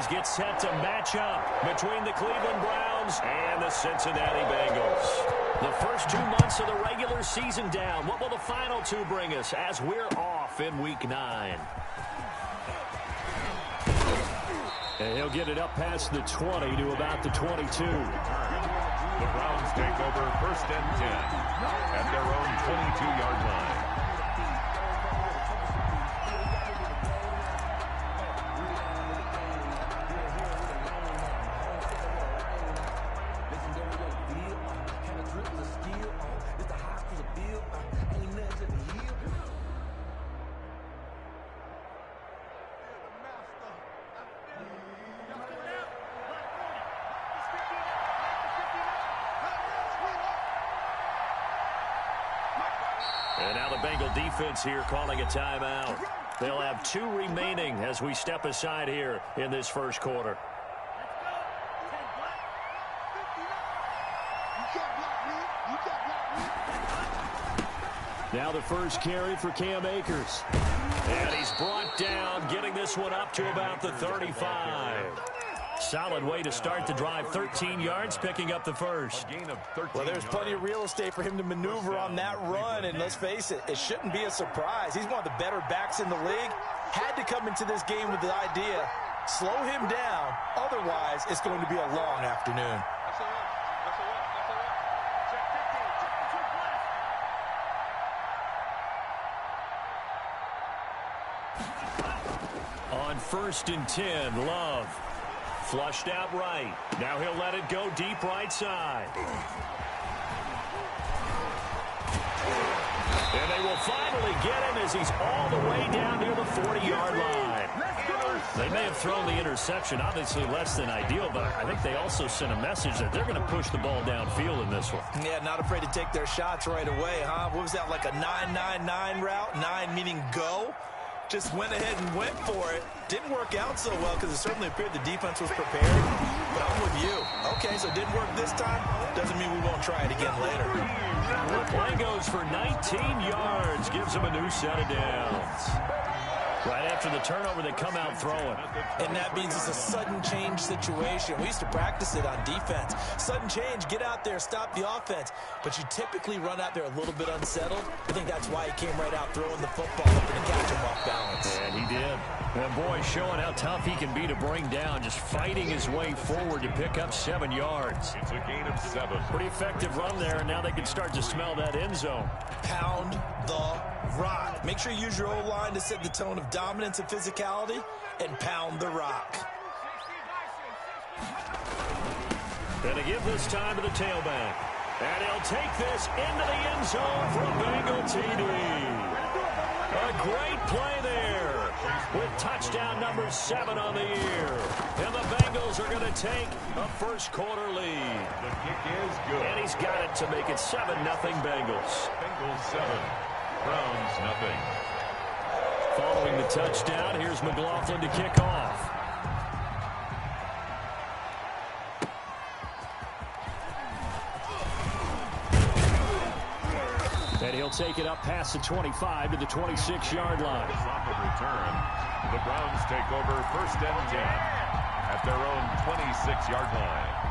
series get set to match up between the Cleveland Browns and the Cincinnati Bengals. The first 2 months of the regular season down. What will the final 2 bring us as we're off in Week 9? And he'll get it up past the 20 to about the 22. The Browns take over 1st and 10 at their own 22-yard line. And now the Bengal defense here calling a timeout. They'll have 2 remaining as we step aside here in this first quarter. Now the first carry for Cam Akers. And he's brought down, getting this one up to about the 35. Solid way to start the drive. 13 yards, picking up the first. Well, there's plenty of real estate for him to maneuver on that run, and let's face it, it shouldn't be a surprise. He's one of the better backs in the league. Had to come into this game with the idea, slow him down, otherwise it's going to be a long afternoon. On 1st and 10, Love. Flushed out right. Now he'll let it go deep right side. And they will finally get him as he's all the way down near the 40-yard line. They may have thrown the interception, obviously less than ideal, but I think they also sent a message that they're going to push the ball downfield in this one. Yeah, not afraid to take their shots right away, huh? What was that, like a 9-9-9 route? 9 meaning go? Just went ahead and went for it. Didn't work out so well because it certainly appeared the defense was prepared. But I'm with you. Okay, so it didn't work this time. Doesn't mean we won't try it again later. The play goes for 19 yards. Gives him a new set of downs. Right after the turnover, they come out throwing. And that means it's a sudden change situation. We used to practice it on defense. Sudden change, get out there, stop the offense. But you typically run out there a little bit unsettled. I think that's why he came right out throwing the football, hoping to catch him off balance. And he did. And boy, showing how tough he can be to bring down, just fighting his way forward to pick up 7 yards. It's a gain of 7. Pretty effective run there, and now they can start to smell that end zone. Pound the rock. Make sure you use your O-line to set the tone of dominance and physicality, and pound the rock. And to give this time to the tailback. And he'll take this into the end zone for a Bengal TD. A great play there with touchdown number 7 on the year. And the Bengals are going to take a first quarter lead. The kick is good. And he's got it to make it 7-0 Bengals. Bengals 7, Browns nothing. Following the touchdown, here's McLaughlin to kick off. And he'll take it up past the 25 to the 26-yard line. On the return, the Browns take over 1st and 10 at their own 26-yard line.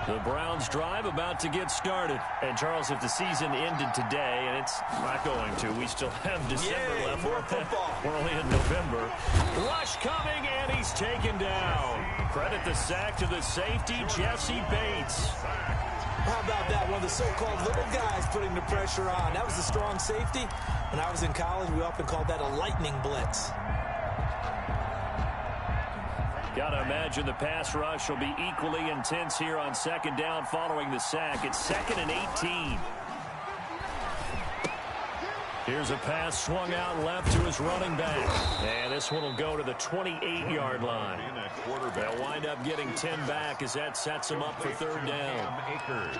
The Browns drive about to get started. And, Charles, if the season ended today, and it's not going to, we still have December left. More football. We're only in November. Rush coming, and he's taken down. Credit the sack to the safety, Jesse Bates. How about that? One of the so-called little guys putting the pressure on. That was a strong safety. When I was in college, we often called that a lightning blitz. Got to imagine the pass rush will be equally intense here on 2nd down following the sack. It's 2nd and 18. Here's a pass swung out left to his running back. And this one will go to the 28-yard line. They'll wind up getting 10 back as that sets him up for 3rd down.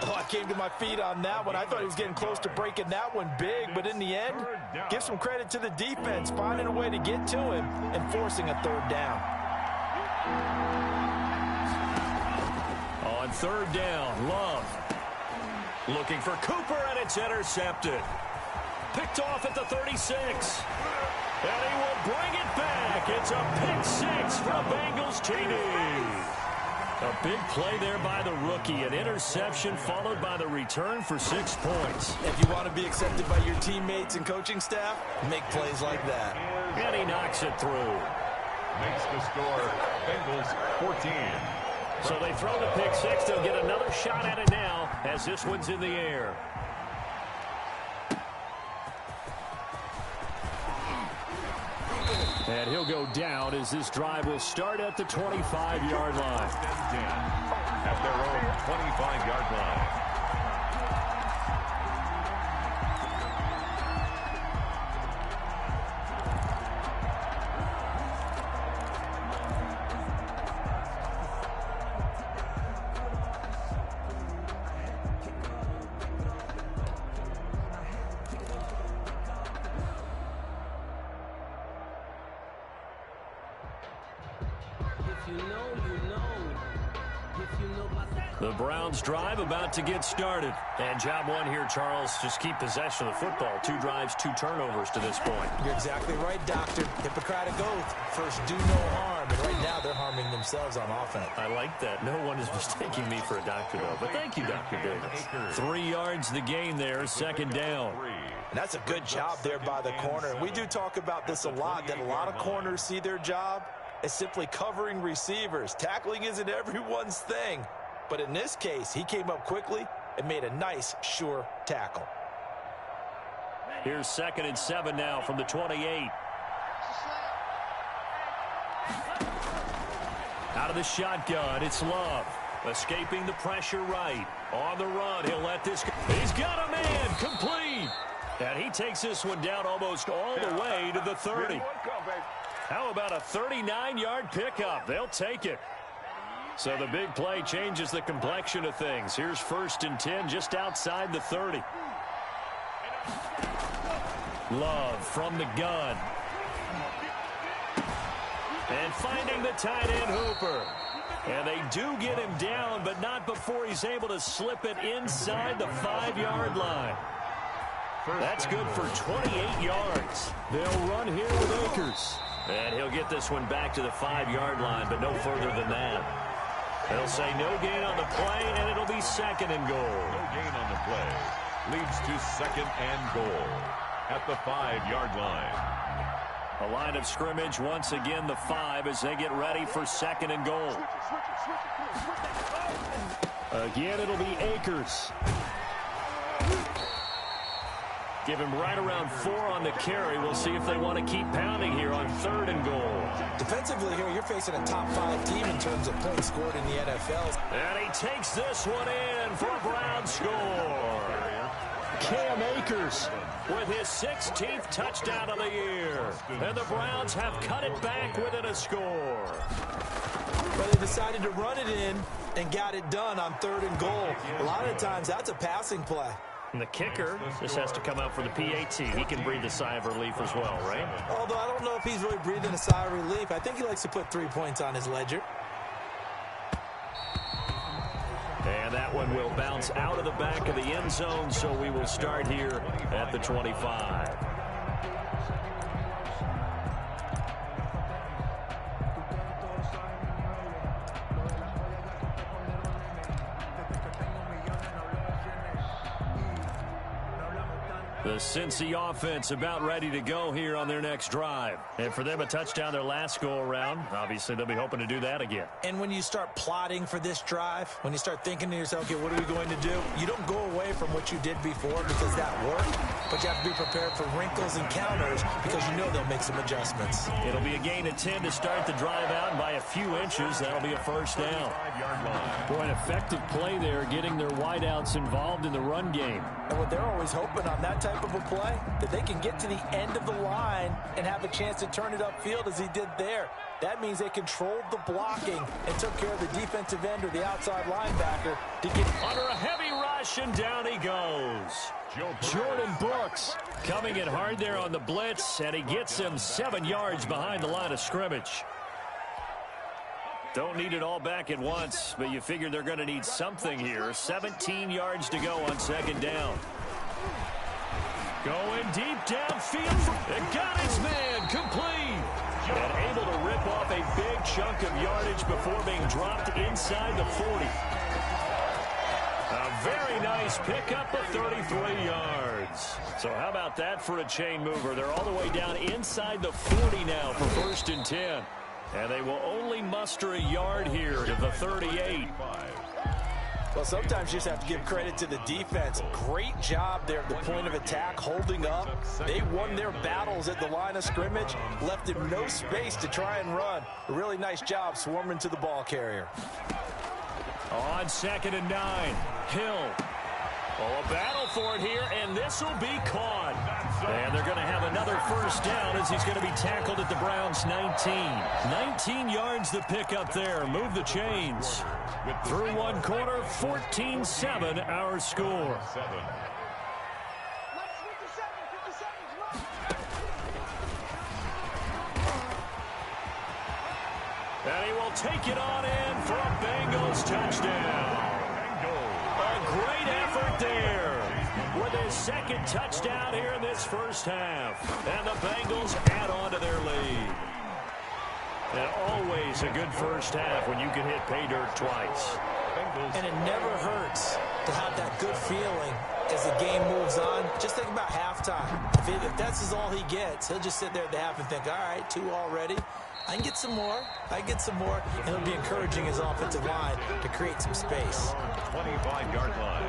Oh, I came to my feet on that one. I thought he was getting close to breaking that one big, but in the end, give some credit to the defense, finding a way to get to him and forcing a 3rd down. On 3rd down, Love looking for Cooper, and it's intercepted. Picked picked off at the 36. And he will bring it back. It's a pick six for a Bengals TD. A big play there by the rookie. An interception followed by the return for 6 points. If you want to be accepted by your teammates and coaching staff, make plays like that. And he knocks it through. Makes the score Bengals 14. So they throw the pick six. They'll get another shot at it now as this one's in the air. And he'll go down as this drive will start at the 25-yard line. At their own 25-yard line. The Browns drive about to get started. And job one here, Charles, just keep possession of the football. 2 drives, 2 turnovers to this point. You're exactly right, Doctor. Hippocratic oath. First, do no harm. And right now, they're harming themselves on offense. I like that. No one is mistaking me for a doctor, though. But thank you, Dr. Davis. 3 yards the gain there, second down. And that's a good job there by the corner. We do talk about this a lot, that a lot of corners see their job as simply covering receivers. Tackling isn't everyone's thing. But in this case, he came up quickly and made a nice, sure tackle. Here's 2nd and 7 now from the 28. Out of the shotgun, it's Love. Escaping the pressure right. On the run, he'll let this go. He's got a man, complete. And he takes this one down almost all the way to the 30. How about a 39-yard pickup? They'll take it. So the big play changes the complexion of things. Here's 1st and 10 just outside the 30. Love from the gun. And finding the tight end Hooper. And they do get him down, but not before he's able to slip it inside the 5-yard line. That's good for 28 yards. They'll run here with Akers. And he'll get this one back to the 5-yard line, but no further than that. They'll say no gain on the play, and it'll be 2nd and goal. No gain on the play. Leads to 2nd and goal at the 5-yard line. A line of scrimmage once again, the 5, as they get ready for 2nd and goal. Again, it'll be Akers. Give him right around 4 on the carry. We'll see if they want to keep pounding here on 3rd and goal. Defensively here, you're facing a top 5 team in terms of points scored in the NFL. And he takes this one in for a Brown score. Cam Akers with his 16th touchdown of the year. And the Browns have cut it back within a score. But they decided to run it in and got it done on 3rd and goal. A lot of the times, that's a passing play. And the kicker just has to come out for the PAT. He can breathe a sigh of relief as well, right? Although I don't know if he's really breathing a sigh of relief. I think he likes to put 3 points on his ledger. And that one will bounce out of the back of the end zone, so we will start here at the 25. The Cincy offense about ready to go here on their next drive. And for them, a touchdown their last go-around. Obviously, they'll be hoping to do that again. And when you start plotting for this drive, when you start thinking to yourself, okay, what are we going to do? You don't go away from what you did before because that worked, but you have to be prepared for wrinkles and counters because you know they'll make some adjustments. It'll be a gain of 10 to start the drive out, and by a few inches, that'll be a first down. Boy, an effective play there, getting their wideouts involved in the run game. And what they're always hoping on that type of a play, that they can get to the end of the line and have a chance to turn it upfield as he did there. That means they controlled the blocking and took care of the defensive end or the outside linebacker to get under a heavy rush, and down he goes. Jordan Brooks coming in hard there on the blitz, and he gets him 7 yards behind the line of scrimmage. Don't need it all back at once, but you figure they're going to need something here. 17 yards to go on second down. Going deep downfield. It got his man complete. And able to rip off a big chunk of yardage before being dropped inside the 40. A very nice pickup of 33 yards. So how about that for a chain mover? They're all the way down inside the 40 now for 1st and 10. And they will only muster a yard here to the 38. Well, sometimes you just have to give credit to the defense. Great job there at the point of attack, holding up. They won their battles at the line of scrimmage, left him no space to try and run. A really nice job swarming to the ball carrier. On 2nd and 9, Hill. Oh, a battle for it here, and this will be caught. And they're going to have another 1st down as he's going to be tackled at the Browns' 19. 19 yards the pick up there. Move the chains. Through one quarter, 14-7 our score. And he will take it on in for a Bengals touchdown. A great effort there with his 2nd touchdown here in this 1st half. And the Bengals add on to their lead. And always a good 1st half when you can hit pay dirt twice. And it never hurts to have that good feeling as the game moves on. Just think about halftime. If that's all he gets, he'll just sit there at the half and think, all right, 2 already. I can get some more. And it'll be encouraging his offensive line to create some space. 25-yard line.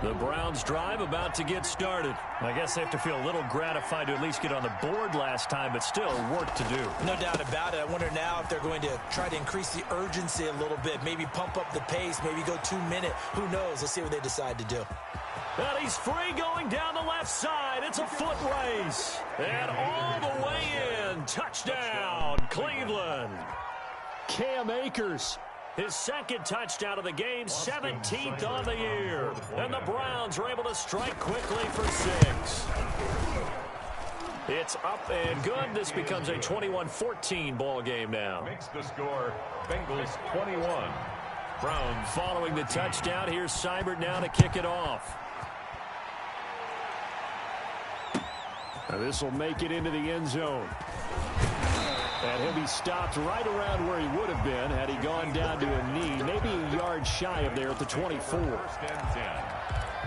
The Browns drive about to get started. I guess they have to feel a little gratified to at least get on the board last time, but still work to do. No doubt about it. I wonder now if they're going to try to increase the urgency a little bit, maybe pump up the pace, maybe go 2-minute. Who knows? Let's see what they decide to do. And he's free going down the left side. It's a foot race. And all the way in. Touchdown, Cleveland. Cam Akers. His 2nd touchdown of the game, 17th on the year. And the Browns are able to strike quickly for 6. It's up and good. This becomes a 21-14 ball game now. Makes the score Bengals 21. Browns following the touchdown. Here's Seibert now to kick it off. Now this will make it into the end zone. And he'll be stopped right around where he would have been had he gone down to a knee, maybe a yard shy of there at the 24. 1st and 10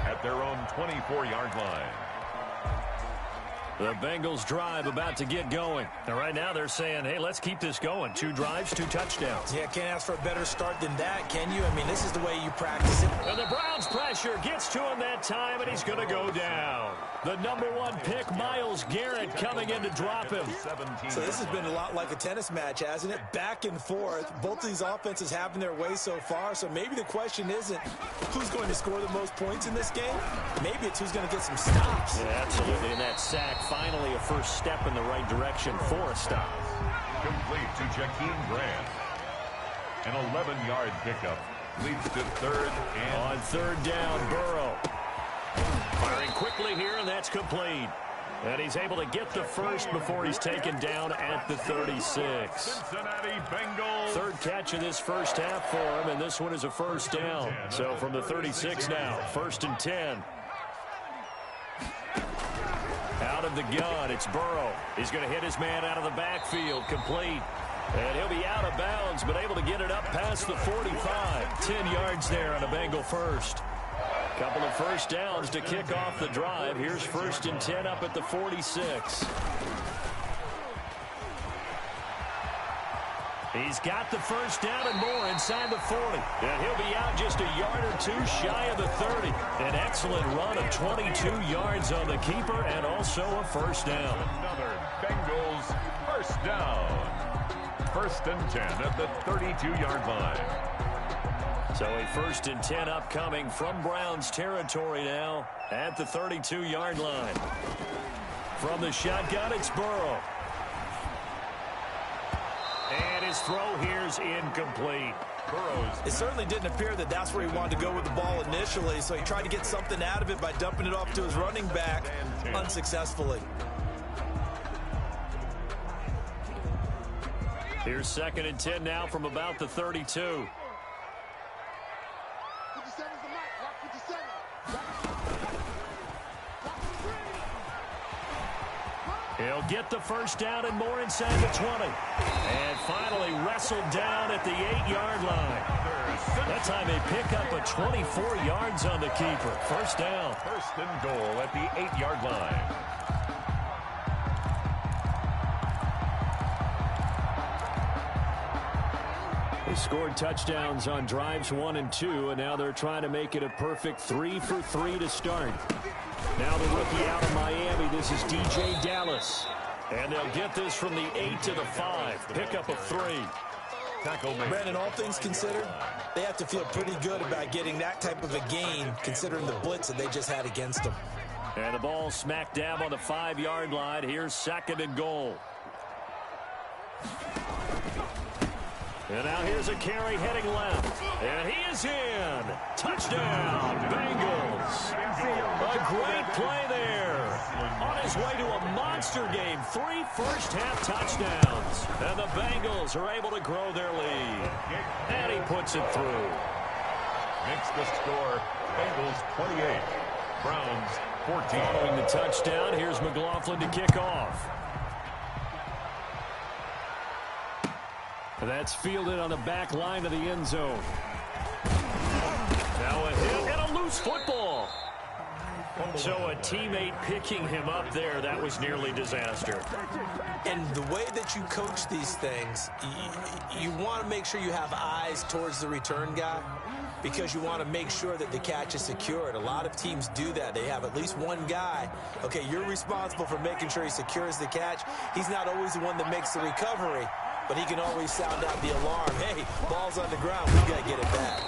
at their own 24-yard line. The Bengals drive about to get going. And right now they're saying, hey, let's keep this going. 2 drives, 2 touchdowns. Yeah, can't ask for a better start than that, can you? I mean, this is the way you practice it. And the Browns pressure gets to him that time, and he's going to go down. The #1 pick, Myles Garrett, coming in to drop him. So this has been a lot like a tennis match, hasn't it? Back and forth. Both of these offenses having their way so far, so maybe the question isn't who's going to score the most points in this game. Maybe it's who's going to get some stops. Yeah, absolutely, and that sack finally a first step in the right direction for a stop. Complete to Jakeem Grant. An 11-yard pickup leads to 3rd and... On 3rd down, Burrow. Firing quickly here, and that's complete. And he's able to get the first before he's taken down at the 36. Cincinnati Bengals. 3rd catch of this 1st half for him, and this one is a 1st down. So from the 36 now, 1st and 10. Out of the gun, it's Burrow. He's going to hit his man out of the backfield, complete. And he'll be out of bounds, but able to get it up past the 45. 10 yards there on a Bengal first. Couple of 1st downs to kick off the drive. Here's 1st and 10 up at the 46. He's got the 1st down and more inside the 40. And he'll be out just a yard or 2 shy of the 30. An excellent run of 22 yards on the keeper and also a 1st down. Another Bengals 1st down. 1st and 10 at the 32-yard line. So a 1st and 10 upcoming from Browns territory now at the 32-yard line. From the shotgun, it's Burrow. And his throw here's incomplete. It certainly didn't appear that that's where he wanted to go with the ball initially, so he tried to get something out of it by dumping it off to his running back unsuccessfully. Here's 2nd and 10 now from about the 32. He'll get the first down and more inside the 20. And finally wrestled down at the 8-yard line. That time they pick up a 24 yards on the keeper. First down. First and goal at the 8-yard line. They scored touchdowns on drives 1 and 2, and now they're trying to make it a perfect 3 for 3 to start. Now the rookie out of Miami, this is DJ Dallas. And they'll get this from the 8 to the 5. Pickup of 3. Brandon, all things considered, they have to feel pretty good about getting that type of a gain, considering the blitz that they just had against them. And the ball smack dab on the 5-yard line. Here's second and goal. And now here's a carry heading left. And he is in. Touchdown, Bengals. A great play there. On his way to a monster game. 3 first-half touchdowns. And the Bengals are able to grow their lead. And he puts it through. Makes the score Bengals 28, Browns 14. Following the touchdown, here's McLaughlin to kick off. That's fielded on the back line of the end zone. Now a hit and a loose football. So a teammate picking him up there, that was nearly disaster. And the way that you coach these things, you want to make sure you have eyes towards the return guy because you want to make sure that the catch is secured. A lot of teams do that. They have at least one guy. Okay, you're responsible for making sure he secures the catch. He's not always the one that makes the recovery, but he can always sound out the alarm. Hey, ball's on the ground. We got to get it back.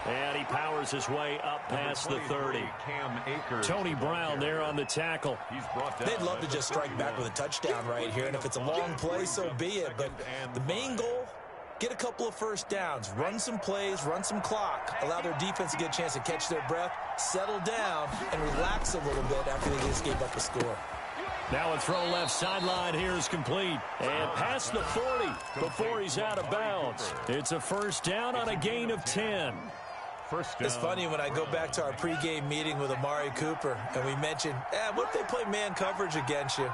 And he powers his way up past the 30. Tony Brown there on the tackle. They'd love to just strike back with a touchdown right here, and if it's a long play, so be it. But the main goal, get a couple of first downs, run some plays, run some clock, allow their defense to get a chance to catch their breath, settle down, and relax a little bit after they just gave up a score. Now a throw left sideline here is complete. And past the 40 before he's out of bounds. It's a first down on a gain of 10. It's funny when I go back to our pregame meeting with Amari Cooper and we mentioned, what if they play man coverage against you?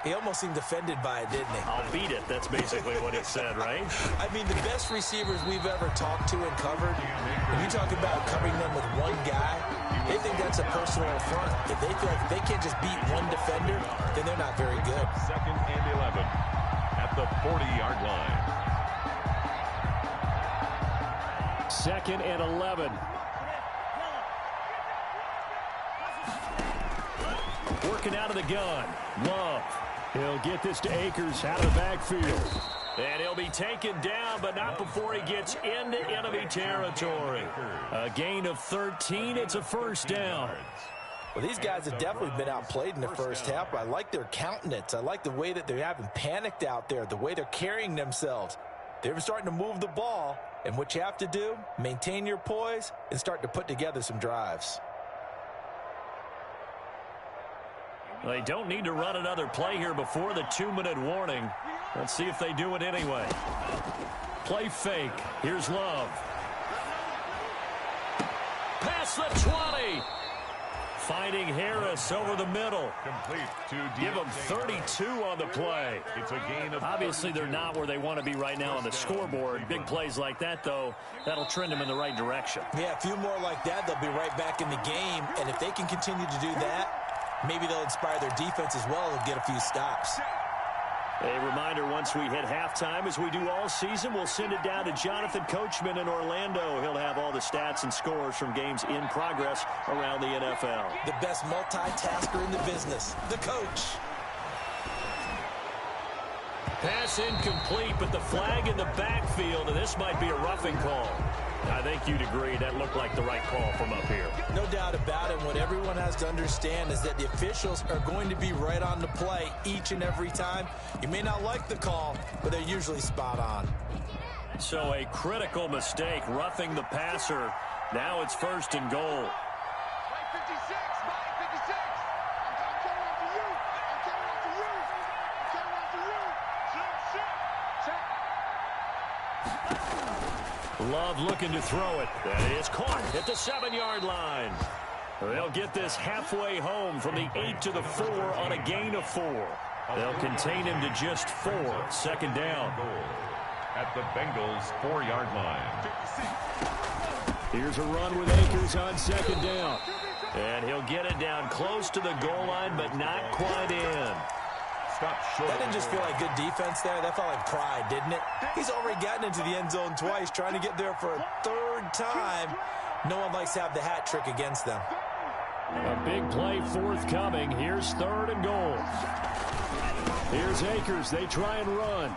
He almost seemed offended by it, didn't he? I'll beat it. That's basically what it said, right? I mean, the best receivers we've ever talked to and covered, when you talk about covering them with one guy, they think that's a personal affront. If they feel like they can't just beat one defender, then they're not very good. Second and 11 at the 40-yard line. Second and 11. Working out of the gun. Love. He'll get this to Akers out of the backfield. And he'll be taken down, but not before he gets into enemy territory. A gain of 13. It's a first down. Well, these guys have definitely been outplayed in the first half. I like their countenance. I like the way that they haven't panicked out there, the way they're carrying themselves. They're starting to move the ball, and what you have to do, maintain your poise and start to put together some drives. They don't need to run another play here before the 2-minute warning. Let's see if they do it anyway. Play fake. Here's Love. Past the 20. Finding Harris over the middle. Complete to Give them 32 on the play. It's a gain of Obviously, they're not where they want to be right now on the scoreboard. Big plays like that, though, that'll trend them in the right direction. Yeah, a few more like that, they'll be right back in the game. And if they can continue to do that, maybe they'll inspire their defense as well and get a few stops. A reminder, once we hit halftime, as we do all season, we'll send it down to Jonathan Coachman in Orlando. He'll have all the stats and scores from games in progress around the NFL. The best multitasker in the business, the coach. Pass incomplete, but the flag in the backfield, and this might be a roughing call. I think you'd agree that looked like the right call from up here. No doubt about it. What everyone has to understand is that the officials are going to be right on the play each and every time. You may not like the call, but they're usually spot on. So a critical mistake, roughing the passer. Now it's first and goal. Love looking to throw it. That is caught at the 7-yard line. They'll get this halfway home from the 8 to the 4 on a gain of 4. They'll contain him to just 4. Second down. At the Bengals' 4-yard line. Here's a run with Akers on second down. And he'll get it down close to the goal line, but not quite in. Stop short. That didn't just feel like good defense there. That felt like pride, didn't it? He's already gotten into the end zone twice, trying to get there for a third time. No one likes to have the hat trick against them. A big play forthcoming. Here's 3rd and goal. Here's Akers. They try and run.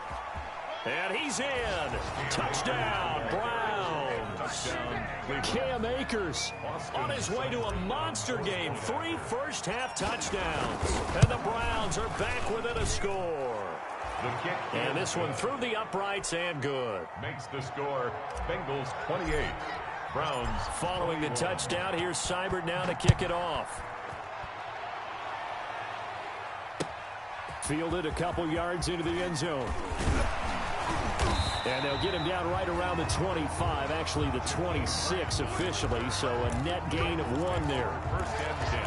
And he's in. Touchdown, Browns. Cam Akers on his way to a monster game. 3 first-half touchdowns. And the Browns are back within a score. And this one through the uprights and good. Makes the score Bengals 28. Browns. Following the touchdown, here's Seibert now to kick it off. Fielded a couple yards into the end zone. And they'll get him down right around the 25, actually the 26 officially, so a net gain of 1 there. First and 10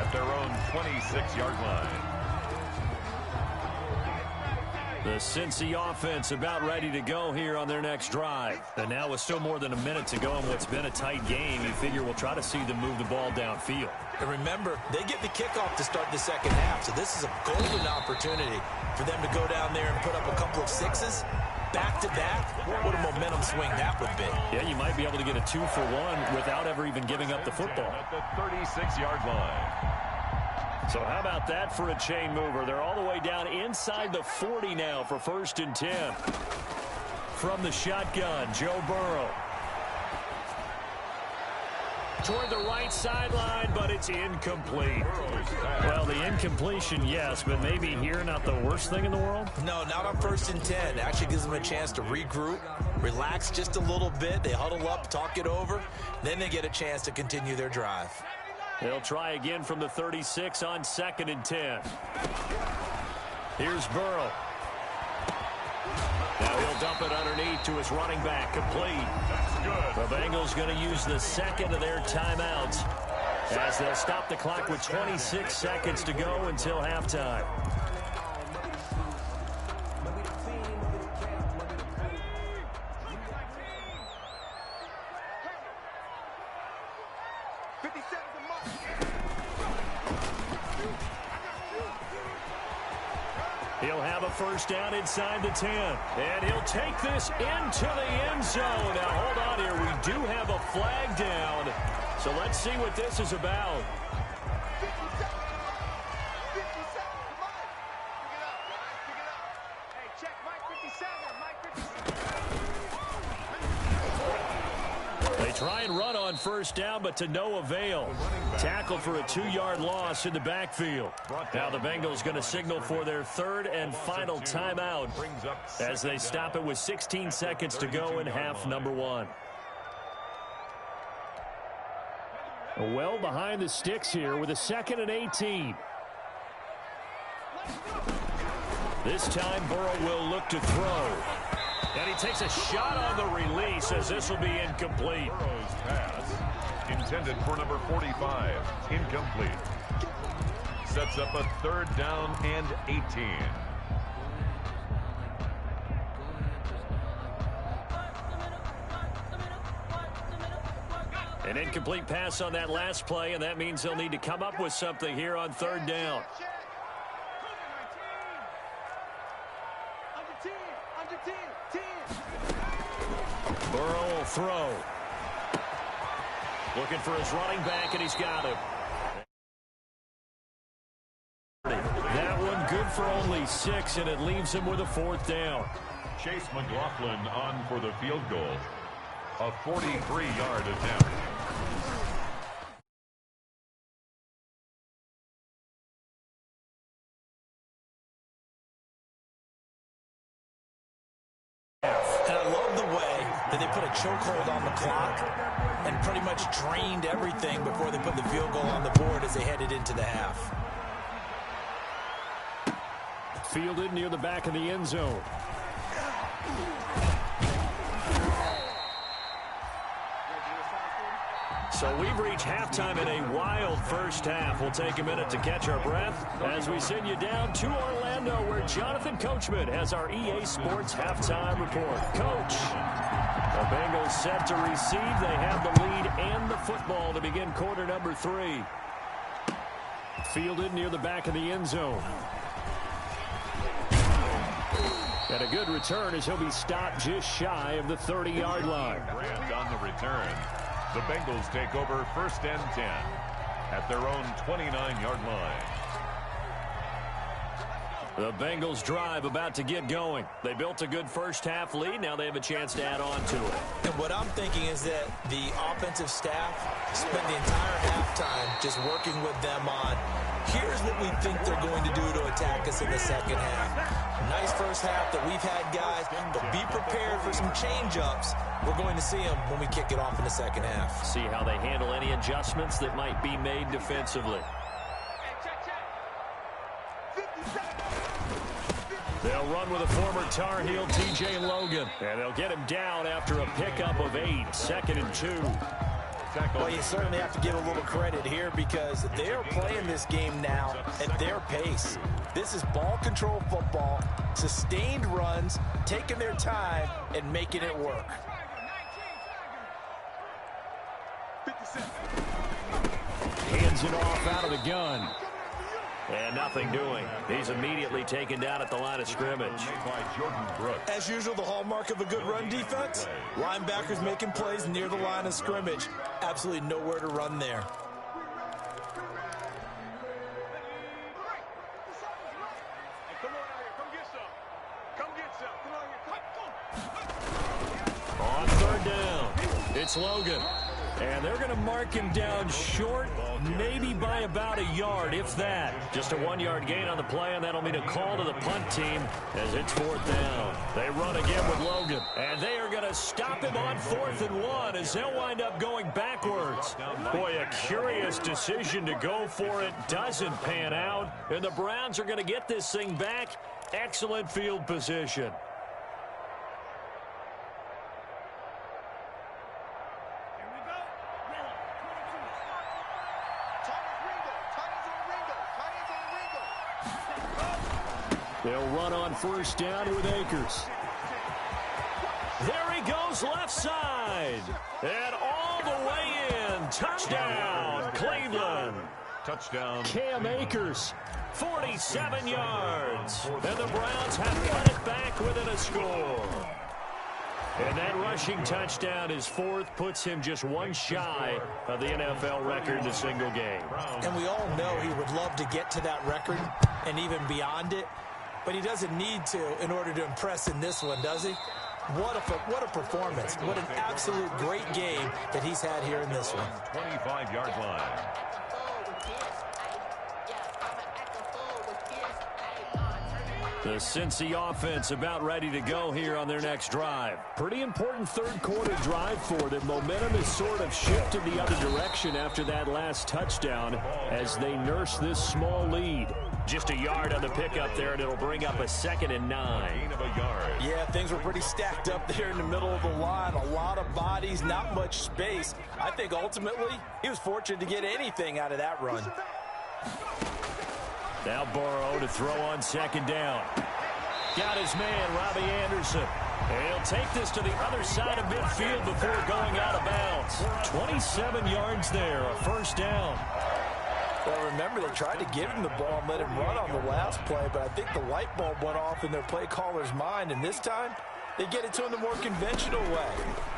at their own 26-yard line. The Cincy offense about ready to go here on their next drive. And now with still more than a minute to go in what's been a tight game, you figure we'll try to see them move the ball downfield. And remember, they get the kickoff to start the second half, so this is a golden opportunity for them to go down there and put up a couple of 6s. Back-to-back, what a momentum swing that would be. Yeah, you might be able to get a 2-for-1 without ever even giving up the football. At the 36-yard line. So how about that for a chain mover? They're all the way down inside the 40 now for 1st and 10. From the shotgun, Joe Burrow. Toward the right sideline, but it's incomplete. Well, the incompletion, yes, but maybe here not the worst thing in the world? No, not on 1st and 10. Actually gives them a chance to regroup, relax just a little bit. They huddle up, talk it over. Then they get a chance to continue their drive. They'll try again from the 36 on 2nd and 10. Here's Burrow. Now he'll dump it underneath to his running back, complete. That's good. The Bengals going to use the second of their timeouts as they'll stop the clock with 26 seconds to go until halftime. He'll have a first down inside the 10. And he'll take this into the end zone. Now, hold on here. We do have a flag down. So let's see what this is about. They try and run on first down, but to no avail. Tackle for a 2-yard loss in the backfield. Now the Bengals going to signal for their 3rd and final timeout as they stop it with 16 seconds to go in half number 1. Well behind the sticks here with a 2nd and 18. This time Burrow will look to throw. And he takes a shot on the release as this will be incomplete. Burrow's pass intended for number 45. Incomplete. Sets up a 3rd down and 18. An incomplete pass on that last play, and that means they'll need to come up with something here on 3rd down. Burrow will throw. Looking for his running back, and he's got him. That one good for only 6, and it leaves him with a 4th down. Chase McLaughlin on for the field goal. A 43-yard attempt. And I love the way that they put a chokehold on the clock and pretty much drained everything before they put the field goal on the board as they headed into the half. Fielded near the back of the end zone. So we've reached halftime in a wild first half. We'll take a minute to catch our breath as we send you down to Orlando, where Jonathan Coachman has our EA Sports halftime report. Coach, the Bengals set to receive. They have the lead and the football to begin quarter number 3. Fielded near the back of the end zone. And a good return as he'll be stopped just shy of the 30-yard line. Grant on the return. The Bengals take over 1st and 10 at their own 29-yard line. The Bengals drive about to get going. They built a good first half lead. Now they have a chance to add on to it. And what I'm thinking is that the offensive staff spent the entire halftime just working with them on, here's what we think they're going to do to attack us in the second half. Nice first half that we've had, guys, but be prepared for some change-ups. We're going to see them when we kick it off in the second half. See how they handle any adjustments that might be made defensively. They'll run with a former Tar Heel, TJ Logan. And they'll get him down after a pickup of 8, 2nd and 2. Well, you certainly have to give a little credit here because they're playing this game now at their pace. This is ball control football, sustained runs, taking their time, and making it work. Hands it off out of the gun. And nothing doing. He's immediately taken down at the line of scrimmage. As usual, the hallmark of a good run defense, linebackers making plays near the line of scrimmage. Absolutely nowhere to run there. On 3rd down, it's Logan. And they're going to mark him down short, maybe by about a yard, if that. Just a 1-yard gain on the play, and that'll mean a call to the punt team as it's 4th down. They run again with Logan, and they are going to stop him on 4th and 1 as they'll wind up going backwards. Boy, a curious decision to go for it. Doesn't pan out, and the Browns are going to get this thing back. Excellent field position. They'll run on 1st down with Akers. There he goes left side. And all the way in. Touchdown, Cleveland. Touchdown. Cam Akers, 47 yards. And the Browns have cut it back within a score. And that rushing touchdown, his 4th, puts him just 1 shy of the NFL record in a single game. And we all know he would love to get to that record and even beyond it. But he doesn't need to in order to impress in this one, does he? What a performance. What an absolute great game that he's had here in this one. 25-yard line. The Cincy offense about ready to go here on their next drive. Pretty important 3rd quarter drive for them. Momentum has sort of shifted the other direction after that last touchdown as they nurse this small lead. Just a yard on the pickup there, and it'll bring up a 2nd and 9. Gain of a yard. Yeah, things were pretty stacked up there in the middle of the line. A lot of bodies, not much space. I think ultimately he was fortunate to get anything out of that run. Now Burrow to throw on 2nd down. Got his man, Robbie Anderson. And he'll take this to the other side of midfield before going out of bounds. 27 yards there, a 1st down. Well, remember, they tried to give him the ball and let him run on the last play, but I think the light bulb went off in their play caller's mind, and this time they get it to him the more conventional way,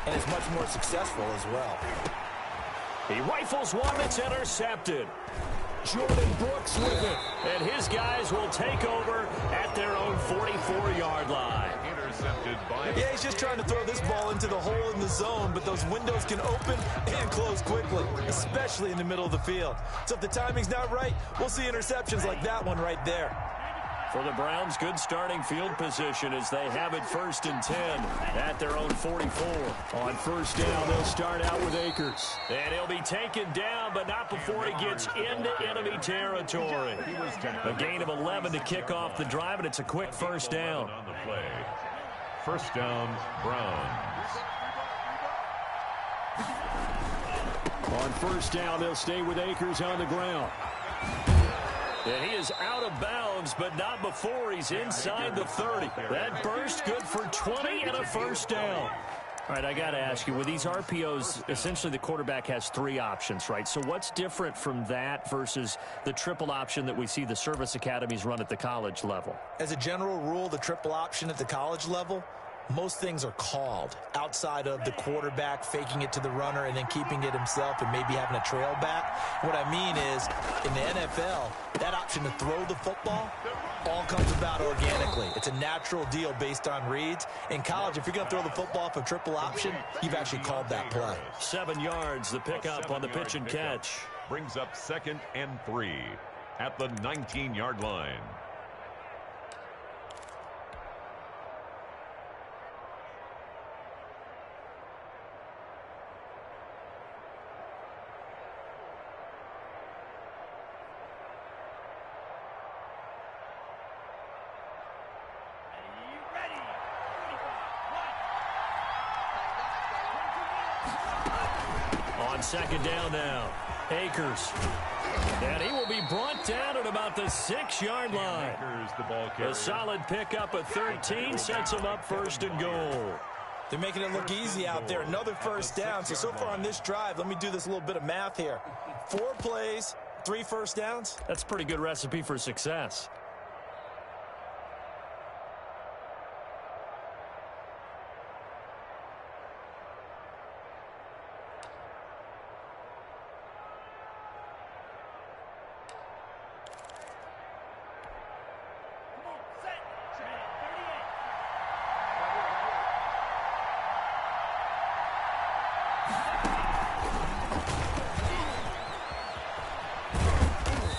and it's much more successful as well. He rifles one that's intercepted. Jordan Brooks with it, and his guys will take over at their own 44-yard line. Intercepted by... Yeah, he's just trying to throw this ball into the hole in the zone, but those windows can open and close quickly, especially in the middle of the field. So if the timing's not right, we'll see interceptions like that one right there. For the Browns, good starting field position as they have it 1st and 10 at their own 44. On 1st down, they'll start out with Akers. And he'll be taken down, but not before he gets into enemy territory. A gain of 11 to kick off the drive, and it's a quick 1st down. On the play. 1st down, Browns. On first down, they'll stay with Akers on the ground. And he is out of bounds, but not before he's inside the 30. That burst good for 20 and a first down. All right, I got to ask you, with these RPOs, essentially the quarterback has 3 options, right? So what's different from that versus the triple option that we see the service academies run at the college level? As a general rule, the triple option at the college level, most things are called outside of the quarterback faking it to the runner and then keeping it himself and maybe having a trail back. What I mean is, in the NFL, that option to throw the football all comes about organically. It's a natural deal based on reads. In college, if you're going to throw the football for triple option, you've actually called that play. 7 yards, the pickup on the pitch and catch. Brings up 2nd and 3 at the 19-yard line. On second down now, Akers. And he will be brought down at about the 6-yard line. A solid pickup at 13 sets him up 1st and goal. They're making it look easy out there. Another first down. So far on this drive, let me do this little bit of math here. 4 plays, 3 first downs. That's a pretty good recipe for success.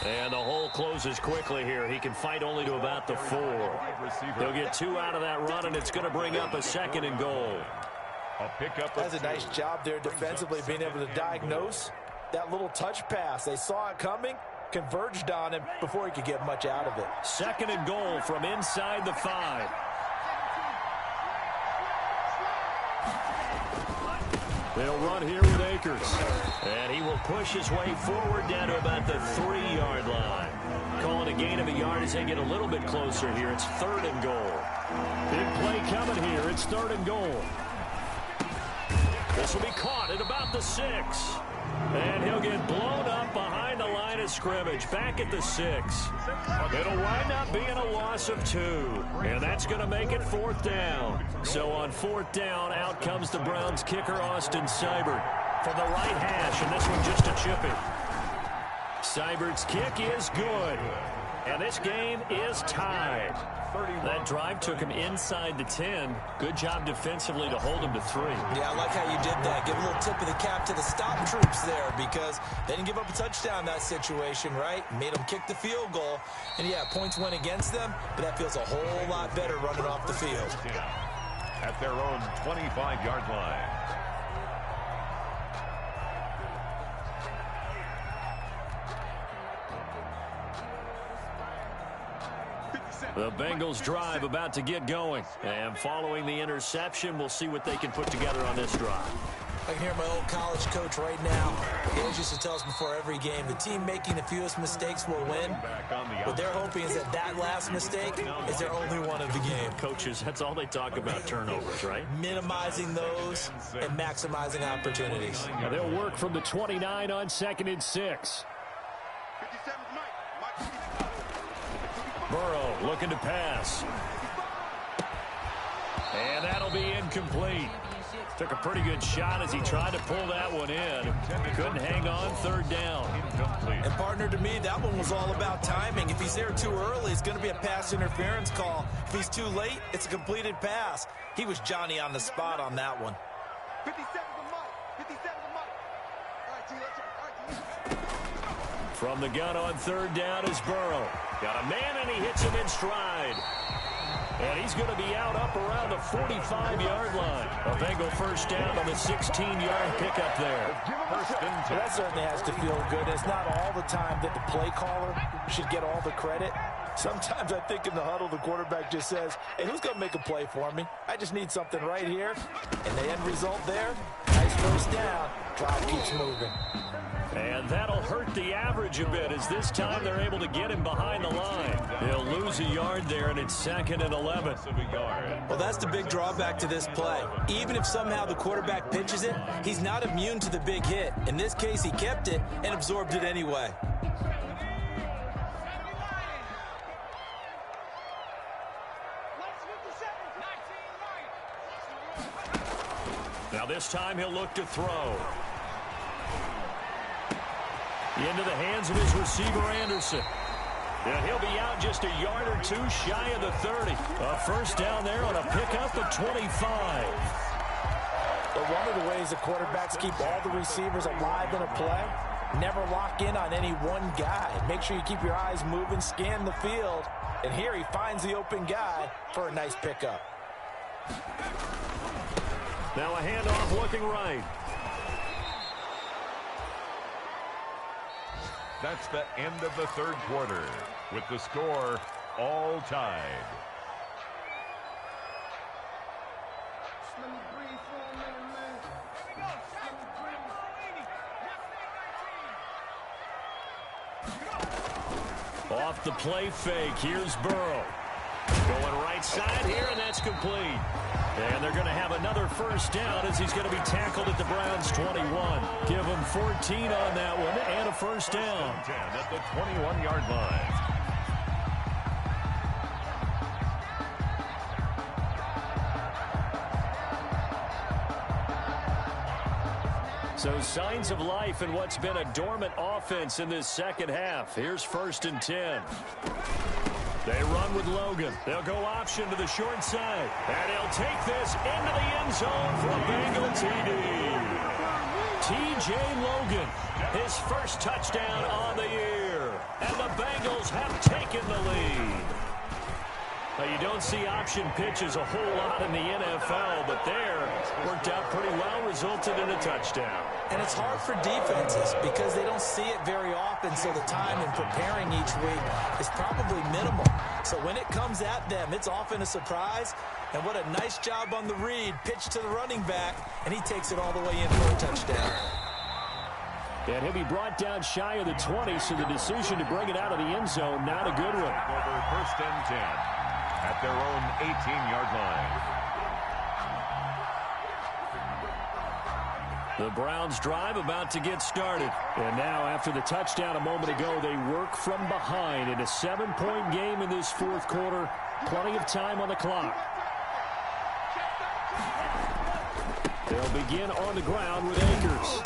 And the hole closes quickly here. He can fight only to about the 4. He'll get 2 out of that run, and it's going to bring up a 2nd and goal. That's a nice job there defensively, being able to diagnose that little touch pass. They saw it coming, converged on him before he could get much out of it. 2nd and goal from inside the 5. They'll run here with Akers. And he will push his way forward down to about the 3-yard line. Calling a gain of a yard as they get a little bit closer here. It's 3rd and goal. Big play coming here. It's 3rd and goal. This will be caught at about the 6. And he'll get blown up behind the line of scrimmage. Back at the 6. It'll wind up being a loss of 2. And that's going to make it 4th down. So on 4th down, out comes the Browns kicker, Austin Seibert, from the right hash. And this one just a chippy. Seibert's kick is good. And this game is tied. That drive took him inside the 10. Good job defensively to hold him to 3. Yeah, I like how you did that. Give a little tip of the cap to the stop troops there, because they didn't give up a touchdown in that situation, right? Made them kick the field goal. And, yeah, points went against them, but that feels a whole lot better running off the field. At their own 25-yard line. The Bengals drive about to get going. And following the interception, we'll see what they can put together on this drive. I can hear my old college coach right now. He always used to tell us before every game, the team making the fewest mistakes will win. What they're hoping is that that last mistake is their only one of the game. Coaches, that's all they talk about, turnovers, right? Minimizing those and maximizing opportunities. Now they'll work from the 29 on 2nd and 6. Burrow looking to pass. And that'll be incomplete. Took a pretty good shot as he tried to pull that one in. Couldn't hang on, 3rd down. And partner, to me, that one was all about timing. If he's there too early, it's going to be a pass interference call. If he's too late, it's a completed pass. He was Johnny on the spot on that one. 57 From the gun on 3rd down is Burrow. Got a man, and he hits him in stride. And he's going to be out up around the 45-yard line. A Bengal first down on the 16-yard pickup there. That certainly has to feel good. It's not all the time that the play caller should get all the credit. Sometimes I think in the huddle, the quarterback just says, hey, who's going to make a play for me? I just need something right here. And the end result there, nice first down. Drive keeps moving. And that'll hurt the average a bit as this time they're able to get him behind the line. They'll lose a yard there, and it's 2nd and 11. Well, that's the big drawback to this play. Even if somehow the quarterback pitches it, he's not immune to the big hit. In this case, he kept it and absorbed it anyway. Now this time he'll look to throw. Into the hands of his receiver, Anderson. And he'll be out just a yard or two shy of the 30. A first down there on a pickup of 25. But one of the ways the quarterbacks keep all the receivers alive in a play, never lock in on any one guy. Make sure you keep your eyes moving, scan the field. And here he finds the open guy for a nice pickup. Now a handoff looking right. That's the end of the third quarter, with the score all tied. Off the play fake, here's Burrow. Going right side here, and that's complete. And they're going to have another first down as he's going to be tackled at the Browns' 21. Give him 14 on that one and a first down. 10 at the 21-yard line. So signs of life in what's been a dormant offense in this second half. Here's 1st and 10. They run with Logan. They'll go option to the short side. And he'll take this into the end zone for a Bengal TD. T.J. Logan, his first touchdown on the year. And the Bengals have taken the lead. Now, you don't see option pitches a whole lot in the NFL, but there worked out pretty well, resulted in a touchdown. And it's hard for defenses because they don't see it very often, so the time in preparing each week is probably minimal. So when it comes at them, it's often a surprise. And what a nice job on the read. Pitch to the running back, and he takes it all the way in for a touchdown. And he'll be brought down shy of the 20, so the decision to bring it out of the end zone, not a good one. Over 1st and 10 at their own 18-yard line. The Browns drive about to get started. And now after the touchdown a moment ago, they work from behind in a 7-point game in this fourth quarter. Plenty of time on the clock. They'll begin on the ground with Akers.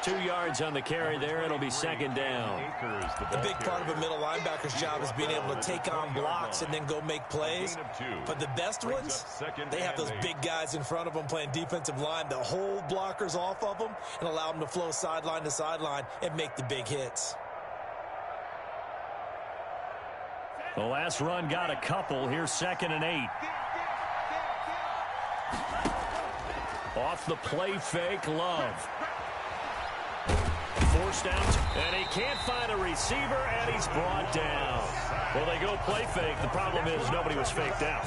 2 yards on the carry there. It'll be 2nd down. The big part of a middle linebacker's job is being able to take on blocks and then go make plays. But the best ones, they have those big guys in front of them playing defensive line that hold blockers off of them and allow them to flow sideline to sideline and make the big hits. The last run got a couple. Here's 2nd and 8. Off the play fake, Love. Forced out, and he can't find a receiver, and he's brought down. Well, they go play fake. The problem is nobody was faked out.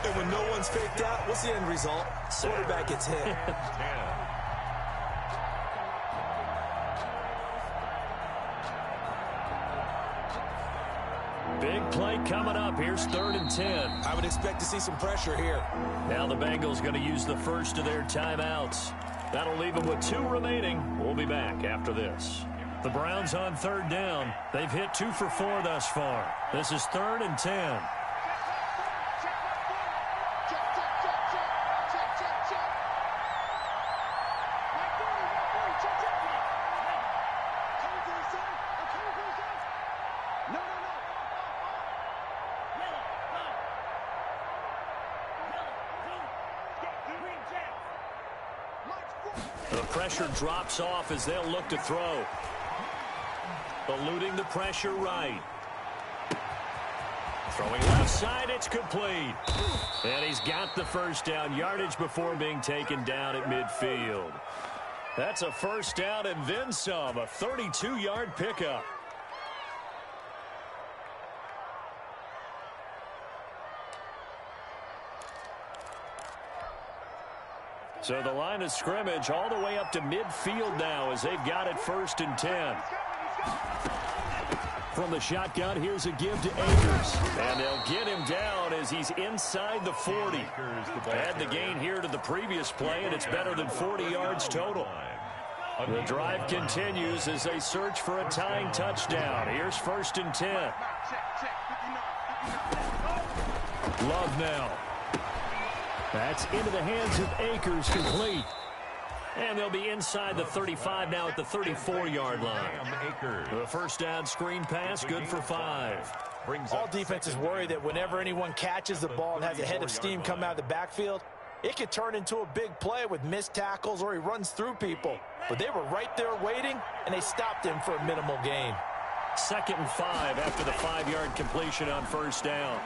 And when no one's faked out, what's the end result? Quarterback gets hit. Big play coming up. Here's 3rd and 10. I would expect to see some pressure here. Now the Bengals going to use the first of their timeouts. That'll leave them with 2 remaining. We'll be back after this. The Browns on 3rd down. They've hit 2 for 4 thus far. This is 3rd and 10. The pressure drops off as they'll look to throw. Eluding the pressure right. Throwing left side, it's complete. And he's got the first down, yardage before being taken down at midfield. That's a first down and then some, a 32-yard pickup. So the line of scrimmage all the way up to midfield now as they've got it 1st and 10. From the shotgun, here's a give to Akers. And they'll get him down as he's inside the 40. Add the gain here to the previous play, and it's better than 40 yards total. The drive continues as they search for a tying touchdown. Here's 1st and 10. Love now. That's into the hands of Akers, complete. And they'll be inside the 35 now at the 34-yard line. The first down screen pass, good for 5. All defenses worry that whenever anyone catches the ball and has a head of steam come out of the backfield, it could turn into a big play with missed tackles or he runs through people. But they were right there waiting, and they stopped him for a minimal gain. 2nd and 5 after the 5-yard completion on 1st down.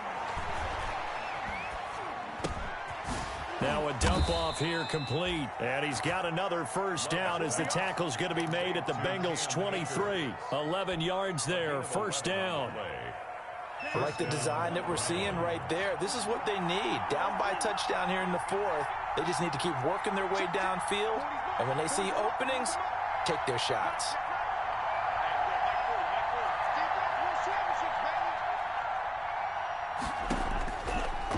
Now a dump off here complete. And he's got another 1st down as the tackle's going to be made at the Bengals 23. 11 yards there, 1st down. I like the design that we're seeing right there. This is what they need. Down by a touchdown here in the 4th. They just need to keep working their way downfield. And when they see openings, take their shots.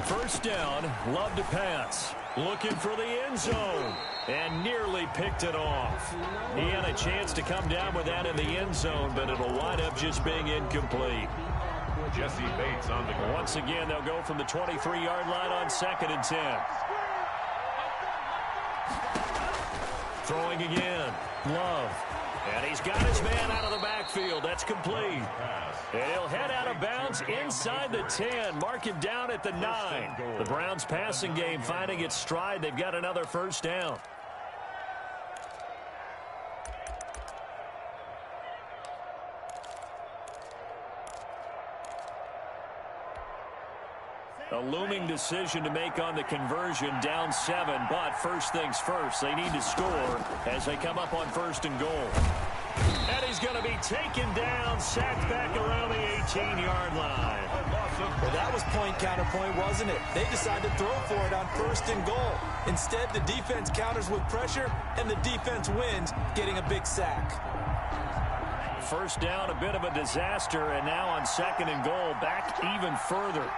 First down, Love to pass. Looking for the end zone. And nearly picked it off. He had a chance to come down with that in the end zone, but it'll wind up just being incomplete. Jesse Bates on the go. Once again, they'll go from the 23-yard line on 2nd and 10. Throwing again. Love. And he's got his man out of the backfield. That's complete. And he'll head out of bounds inside the 10. Mark him down at the 9. The Browns passing game finding its stride. They've got another 1st down. A looming decision to make on the conversion, down 7, but first things first, they need to score as they come up on 1st and goal. And he's going to be taken down, sacked back around the 18-yard line. Well, that was point counterpoint, wasn't it? They decided to throw for it on 1st and goal. Instead, the defense counters with pressure, and the defense wins, getting a big sack. 1st down, a bit of a disaster, and now on 2nd and goal, back even further.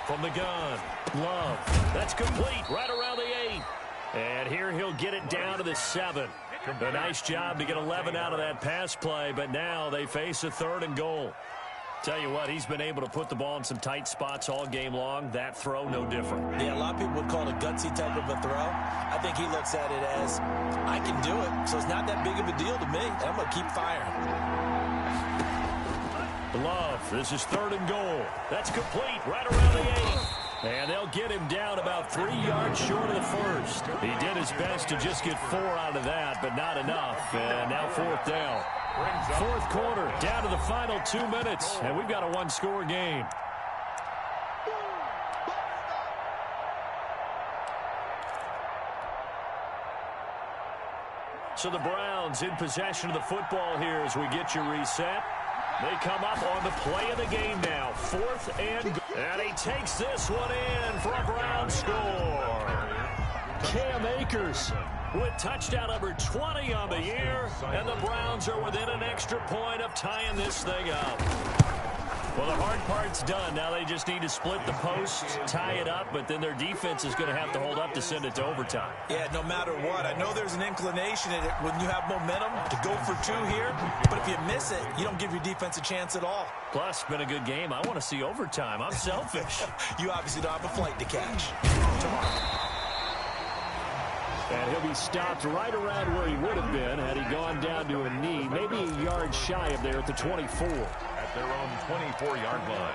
From the gun, Love. That's complete right around the 8. And here he'll get it down to the 7. A nice job to get 11 out of that pass play, but now they face a 3rd and goal. Tell you what, he's been able to put the ball in some tight spots all game long. That throw, no different. Yeah, a lot of people would call it a gutsy type of a throw. I think he looks at it as, I can do it, so it's not that big of a deal to me, and I'm going to keep firing. Love, this is 3rd and goal. That's complete right around the 8. And they'll get him down about 3 yards short of the 1st. He did his best to just get 4 out of that, but not enough. And now 4th down. 4th quarter, down to the final 2 minutes. And we've got a 1-score game. So the Browns in possession of the football here as we get you reset. They come up on the play of the game now. 4th and he takes this one in for a Brown score. Cam Akers with touchdown number 20 on the year, and the Browns are within an extra point of tying this thing up. Well, the hard part's done. Now they just need to split the posts, tie it up, but then their defense is going to have to hold up to send it to overtime. Yeah, no matter what. I know there's an inclination in it when you have momentum to go for 2 here, but if you miss it, you don't give your defense a chance at all. Plus, it's been a good game. I want to see overtime. I'm selfish. You obviously don't have a flight to catch. Tomorrow. And he'll be stopped right around where he would have been had he gone down to a knee, maybe a yard shy of there at the 24. At their own 24-yard line.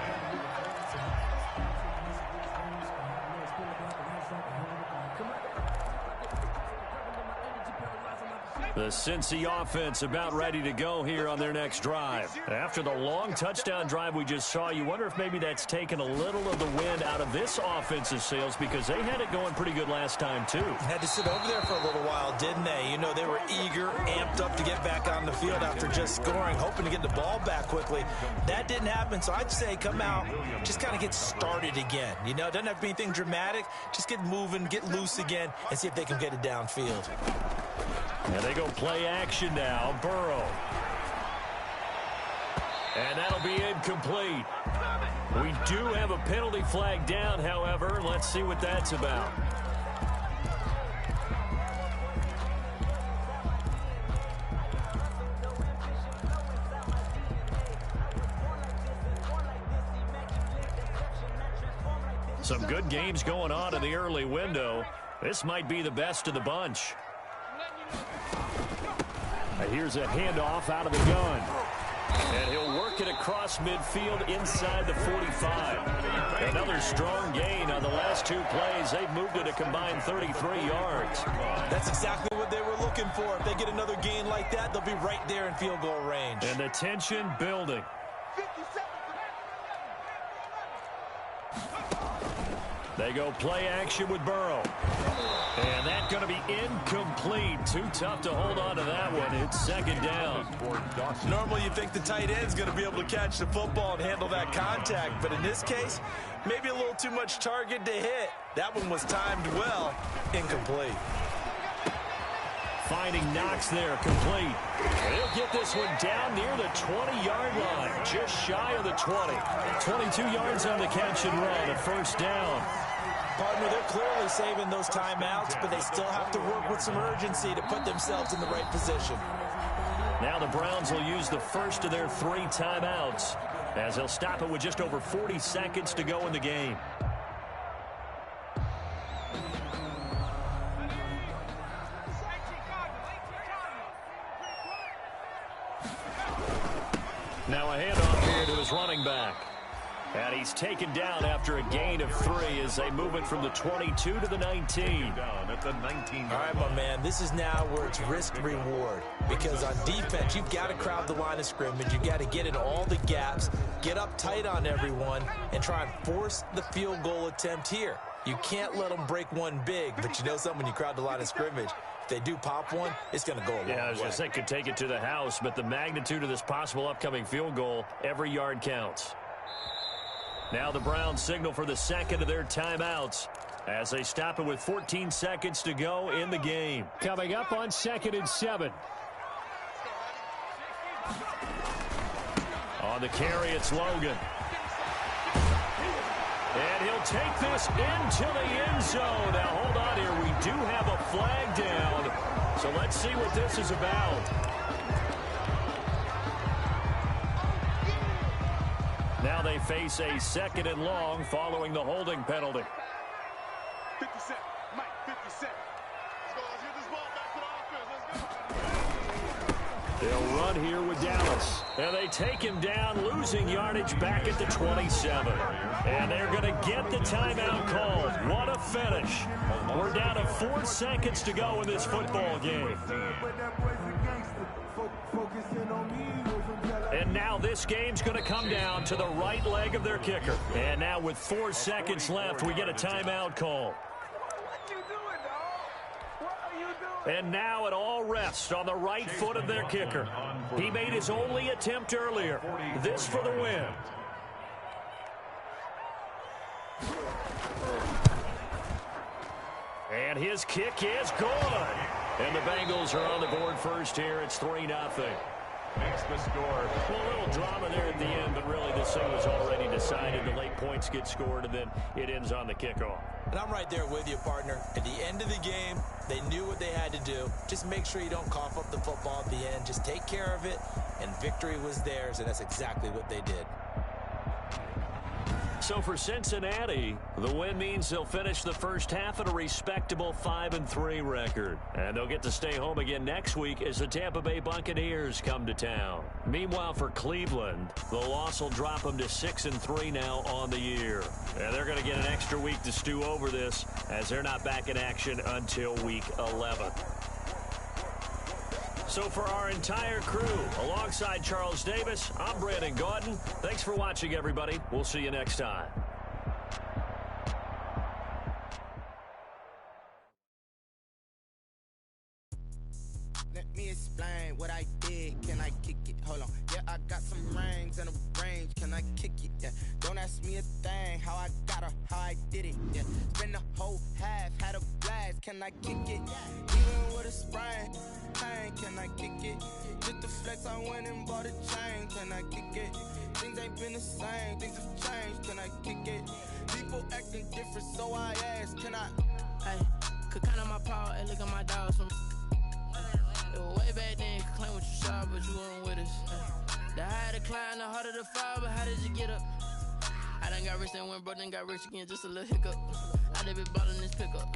The Cincy offense about ready to go here on their next drive. After the long touchdown drive we just saw, you wonder if maybe that's taken a little of the wind out of this offense's sails because they had it going pretty good last time too. Had to sit over there for a little while, didn't they? You know, they were eager, amped up to get back on the field after just scoring, hoping to get the ball back quickly. That didn't happen, so I'd say come out, just kind of get started again. You know, it doesn't have to be anything dramatic. Just get moving, get loose again, and see if they can get it downfield. And they go play action now. Burrow. And that'll be incomplete. We do have a penalty flag down, however. Let's see what that's about. Some good games going on in the early window. This might be the best of the bunch. Here's a handoff out of the gun. And he'll work it across midfield inside the 45. Another strong gain on the last two plays. They've moved it a combined 33 yards. That's exactly what they were looking for. If they get another gain like that, they'll be right there in field goal range. And the tension building. They go play action with Burrow. And that's going to be incomplete. Too tough to hold on to that one. It's second down. Normally you think the tight end's going to be able to catch the football and handle that contact. But in this case, maybe a little too much target to hit. That one was timed well. Incomplete. Finding Knox there, complete. They'll get this one down near the 20-yard line. Just shy of the 20. 22 yards on the catch and run. A first down. Partner, they're clearly saving those timeouts, but they still have to work with some urgency to put themselves in the right position. Now the Browns will use the first of their 3 timeouts as they'll stop it with just over 40 seconds to go in the game. Now a handoff here to his running back. And he's taken down after a gain of 3 as they move it from the 22 to the 19. Down at the 19. All right, my man, this is now where it's risk-reward. Because on defense, you've got to crowd the line of scrimmage. You've got to get in all the gaps, get up tight on everyone, and try and force the field goal attempt here. You can't let them break one big, but you know something, when you crowd the line of scrimmage, if they do pop one, it's going to go a long way. Yeah, I was going to say could take it to the house, but the magnitude of this possible upcoming field goal, every yard counts. Now the Browns signal for the second of their timeouts as they stop it with 14 seconds to go in the game. Coming up on 2nd and 7. On the carry, it's Logan. And he'll take this into the end zone. Now, hold on here. We do have a flag down. So let's see what this is about. Now they face a 2nd and long following the holding penalty. 50 Cent. Mike, 50 Cent. Let's get this ball back to the offense. Let's go. They'll run here with Dallas. And they take him down, losing yardage back at the 27. And they're going to get the timeout called. What a finish. We're down to 4 seconds to go in this football game. And now this game's going to come down to the right leg of their kicker. And now with 4 seconds left, we get a timeout call. And now it all rests on the right foot of their kicker. He made his only attempt earlier. This for the win. And his kick is good. And the Bengals are on the board first here. It's 3-0. Makes the score. Well, a little drama there at the end, but really this thing was already decided. The late points get scored, and then it ends on the kickoff. And I'm right there with you, partner. At the end of the game, they knew what they had to do. Just make sure you don't cough up the football at the end. Just take care of it, and victory was theirs, and that's exactly what they did. So for Cincinnati, the win means they'll finish the first half at a respectable 5-3 record. And they'll get to stay home again next week as the Tampa Bay Buccaneers come to town. Meanwhile, for Cleveland, the loss will drop them to 6-3 now on the year. And they're going to get an extra week to stew over this as they're not back in action until week 11. So for our entire crew, alongside Charles Davis, I'm Brandon Gaudin. Thanks for watching, everybody. We'll see you next time. Let me explain what I did. Can I kick it? Hold on. Yeah, I got some rings and a range. Can I kick it? Yeah. Don't ask me a thing. How I got her, how I did it. Yeah. Spend the whole half, had a blast. Can I kick it? Even with a sprain, pain. Can I kick it? Just the flex, I went and bought a chain. Can I kick it? Things ain't been the same. Things have changed. Can I kick it? People acting different, so I ask. Can I? Hey, could count on my power and look at my dogs from. It was way back then, you could claim what you saw, but you weren't with us. The higher the climb, the harder the fall, but how did you get up? I done got rich and went broke, then got rich again, just a little hiccup. I done been ballin' this pickup.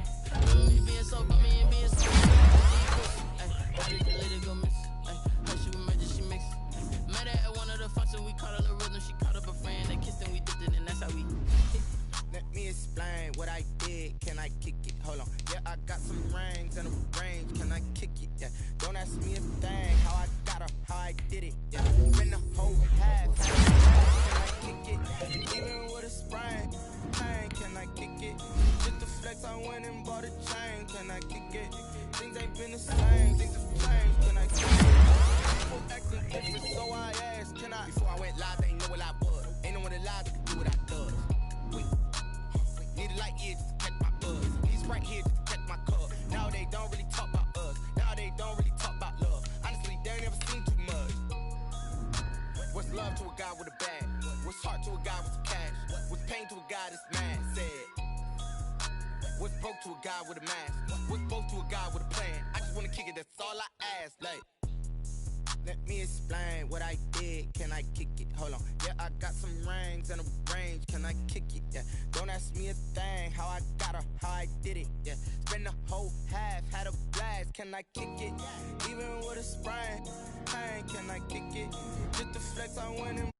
Me being so good, me and being so good. How did the lady go miss? How she emergency mix? Met her at one of the functions, we caught a little rhythm. She caught up a friend, they kissed and we dipped it, and that's how we. Let me explain what I did. Can I kick it? Hold on. Yeah, I got some rings and a range. Can I kick it? Yeah. Don't ask me a thing. How I got her, how I did it. Yeah. Spend the whole half. Can I kick it? Even with a sprain, pain. Can I kick it? Just the flex, I went and bought a chain. Can I kick it? Things ain't been the same. Things have changed. Can I kick it? People acting different, so I asked. Can I? Before I went live, they ain't know what I was. Ain't no one alive that could do what I does. Wait. Need a light year just to catch my buzz. He's right here just to catch my cup. Now they don't really talk about us. Now they don't really talk about love. Honestly, they ain't never seen too much. What's love to a guy with a bag? What's heart to a guy with some cash? What's pain to a guy that's mad? Said. What's broke to a guy with a mask? What's both to a guy with a plan? I just wanna kick it, that's all I ask. Like, let me explain what I did. Can I kick it? Hold on. Yeah, I got some rings and a range. Can I kick it? Yeah. Don't ask me a thing. How I got her, how I did it. Yeah. Spend the whole half, had a blast. Can I kick it? Even with a sprain, pain. Can I kick it? Just the flex, I went and